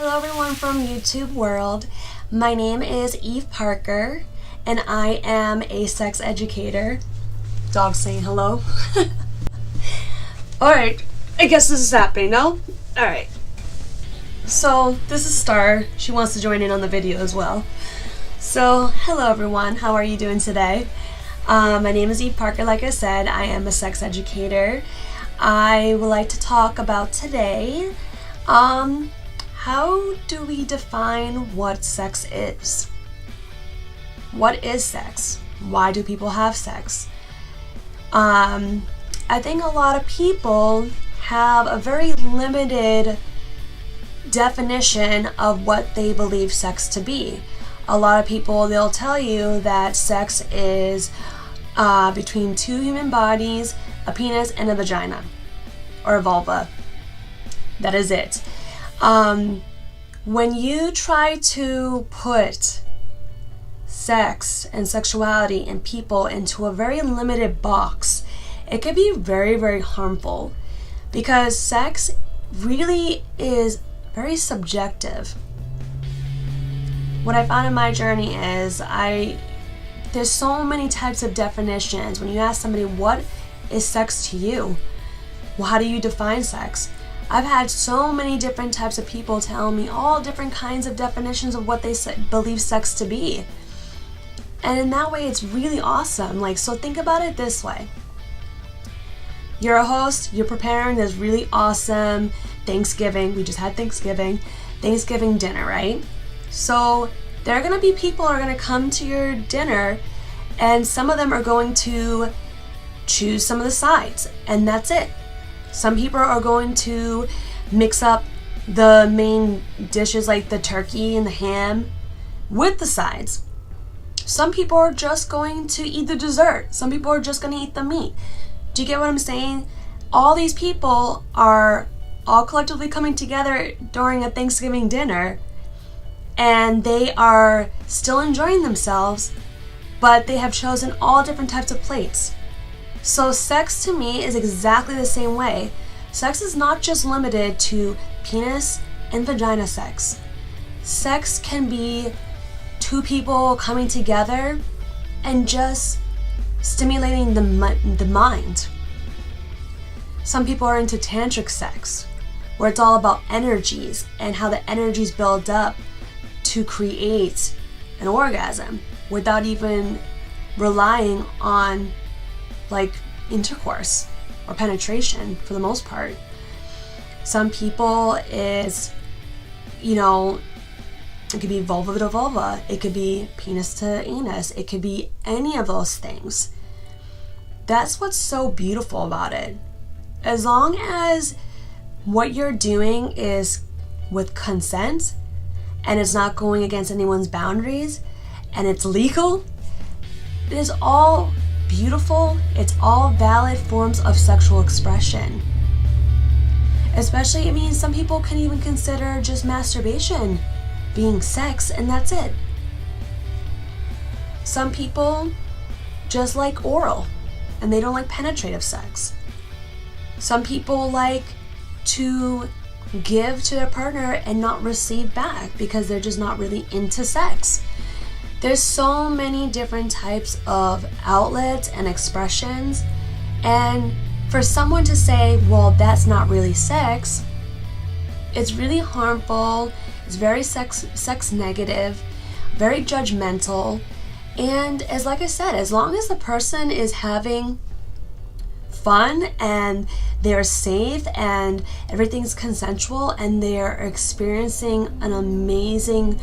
Hello everyone from YouTube world. My name is Eve Parker and I am a sex educator. Dog saying hello. Alright, I guess this is happening now. Alright. So this is Star. She wants to join in on the video as well. So hello everyone, how are you doing today? My name is Eve Parker, like I said. I am a sex educator. I would like to talk about today how do we define what sex is? What is sex? Why do people have sex? I think a lot of people have a very limited definition of what they believe sex to be. A lot of people, they'll tell you that sex is between two human bodies, a penis and a vagina or a vulva. That is it. When you try to put sex and sexuality and people into a very limited box, it can be very, very harmful because sex really is very subjective. What I found in my journey is there's so many types of definitions. When you ask somebody, what is sex to you? Well, how do you define sex? I've had so many different types of people tell me all different kinds of definitions of what they believe sex to be. And in that way, it's really awesome. So think about it this way. You're a host, you're preparing this really awesome Thanksgiving. We just had Thanksgiving dinner, right? So there are going to be people who are going to come to your dinner, and some of them are going to choose some of the sides, and that's it. Some people are going to mix up the main dishes like the turkey and the ham with the sides. Some people are just going to eat the dessert. Some people are just going to eat the meat. Do you get what I'm saying? All these people are all collectively coming together during a Thanksgiving dinner, and they are still enjoying themselves, but they have chosen all different types of plates. So sex to me is exactly the same way. Sex is not just limited to penis and vagina sex. Sex can be two people coming together and just stimulating the mind. Some people are into tantric sex, where it's all about energies and how the energies build up to create an orgasm without even relying on intercourse or penetration for the most part. Some people it could be vulva to vulva, it could be penis to anus, it could be any of those things. That's what's so beautiful about it. As long as what you're doing is with consent and it's not going against anyone's boundaries and it's legal, it is all beautiful. It's all valid forms of sexual expression. Especially, some people can even consider just masturbation being sex, and that's it. Some people just like oral and they don't like penetrative sex. Some people like to give to their partner and not receive back because they're just not really into sex. There's so many different types of outlets and expressions, and for someone to say, well, that's not really sex, it's really harmful, it's very sex negative, very judgmental, and like I said, as long as the person is having fun and they're safe and everything's consensual and they're experiencing amazing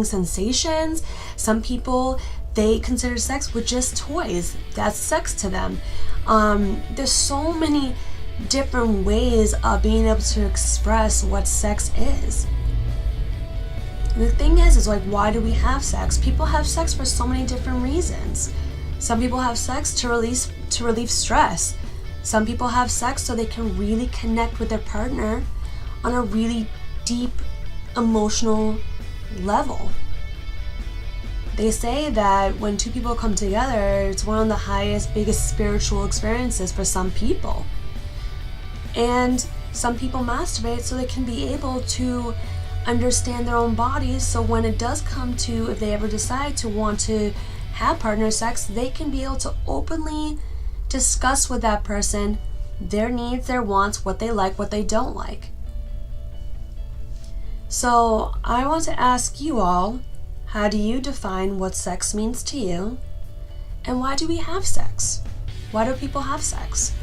sensations. Some people, they consider sex with just toys. That's sex to them. There's so many different ways of being able to express what sex is. And the thing is why do we have sex? People have sex for so many different reasons. Some people have sex to relieve stress. Some people have sex so they can really connect with their partner on a really deep emotional level. They say that when two people come together, it's one of the highest, biggest spiritual experiences for some people. And some people masturbate so they can be able to understand their own bodies, so when it does come to, if they ever decide to want to have partner sex, they can be able to openly discuss with that person their needs, their wants, what they like, what they don't like. So I want to ask you all, how do you define what sex means to you? And why do we have sex? Why do people have sex?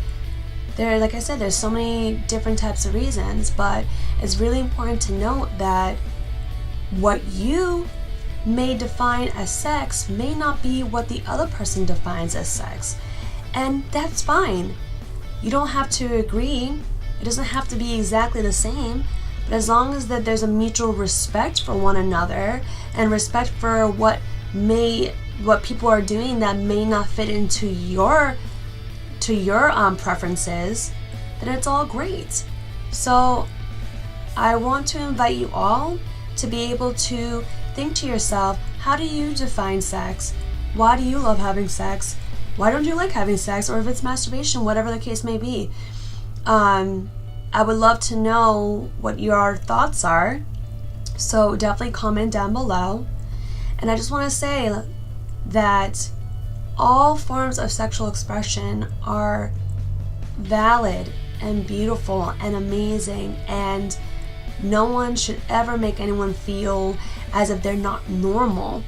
Like I said, there's so many different types of reasons, but it's really important to note that what you may define as sex may not be what the other person defines as sex. And that's fine. You don't have to agree. It doesn't have to be exactly the same. But as long as that there's a mutual respect for one another and respect for what people are doing that may not fit into your preferences, then it's all great. So I want to invite you all to be able to think to yourself, how do you define sex? Why do you love having sex? Why don't you like having sex? Or if it's masturbation, whatever the case may be. I would love to know what your thoughts are. So definitely comment down below. And I just want to say that all forms of sexual expression are valid and beautiful and amazing, and no one should ever make anyone feel as if they're not normal.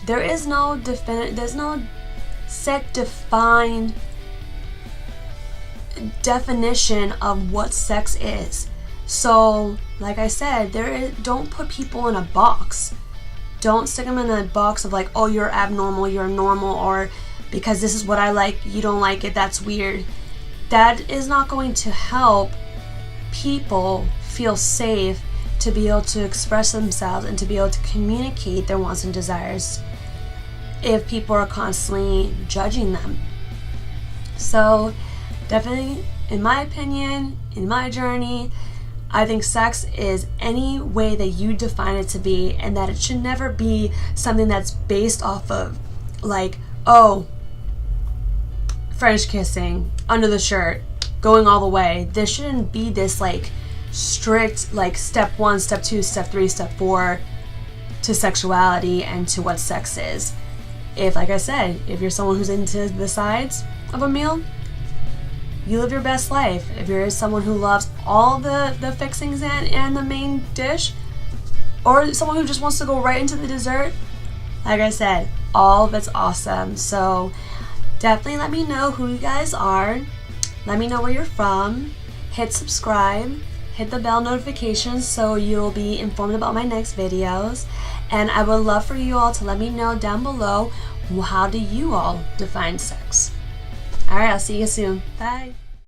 There is no set defined definition of what sex is. So like I said, don't put people in a box. Don't stick them in a box of like, oh, you're abnormal, you're normal, or because this is what I like, you don't like it, that's weird. That is not going to help people feel safe to be able to express themselves and to be able to communicate their wants and desires if people are constantly judging them. So definitely, in my opinion, in my journey, I think sex is any way that you define it to be, and that it should never be something that's based off of like, oh, French kissing, under the shirt, going all the way. There shouldn't be this like strict like step 1, step 2, step 3, step 4 to sexuality and to what sex is. If, like I said, if you're someone who's into the sides of a meal, you live your best life. If you're someone who loves all the fixings and the main dish, or someone who just wants to go right into the dessert, like I said, all of it's awesome. So definitely let me know who you guys are. Let me know where you're from. Hit subscribe. Hit the bell notifications so you'll be informed about my next videos. And I would love for you all to let me know down below, how do you all define sex? Alright, I'll see you soon. Bye.